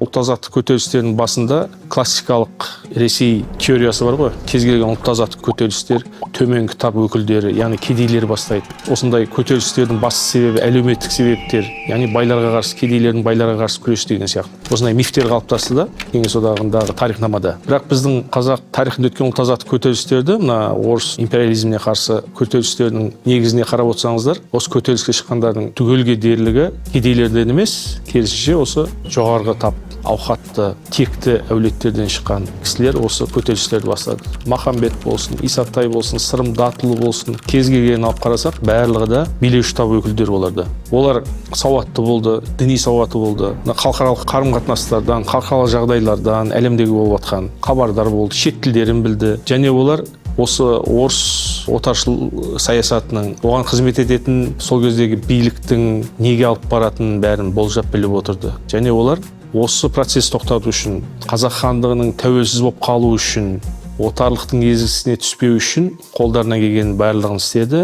ұлт азаттық көтерілістердің басында классикалық Ресей теориясы бар ғой. Кез келген ұлт азаттық көтерілістер төменгі тап өкілдері, яғни кедейлер бастайды. Осындай көтерілістердің басты себебі әлеуметтік себептер, яғни байларға қарсы, кедейлердің байларға қарсы күрес деген сияқты. Осындай мифтер қалыптасты да Кеңес одағындағы тарихнамада. Бірақ біздің қазақ тарихында өткен ұлт азаттық көтерілістерді, мына орыс империализміне қарсы көтерілістердің негізіне қарап отырсаңыздар, осы көтеріліске шыққандардың түгелге дерлігі кедейлерден емес, керісінше осы жоғарғы тап, ауқатты, текті әулеттерден шыққан кісілер осы көтерілістерді бастады. Махамбет болсын, Исатай болсын, Сырым Датұлы болсын, кез келгенін алып қарасақ, барлығы да билеуші тап өкілдері оларды. Олар сауатты болды, діни сауаты болды. Халықаралық қарым-қатынастардан, халықаралық жағдайлардан, әлемдегі болып жатқан хабардар болды, шет тілдерін білді. Және олар осы орыс отаршыл саясатының, оған қызмет ететін сол кездегі биліктің неге алып баратынын бәрін болжап біліп отырды. Және олар осы процесс тоқтату үшін, қазақ хандығының тәуелсіз болып қалу үшін, отарлықтың езгісіне түспеу үшін қолдарына келген барлығын істеді.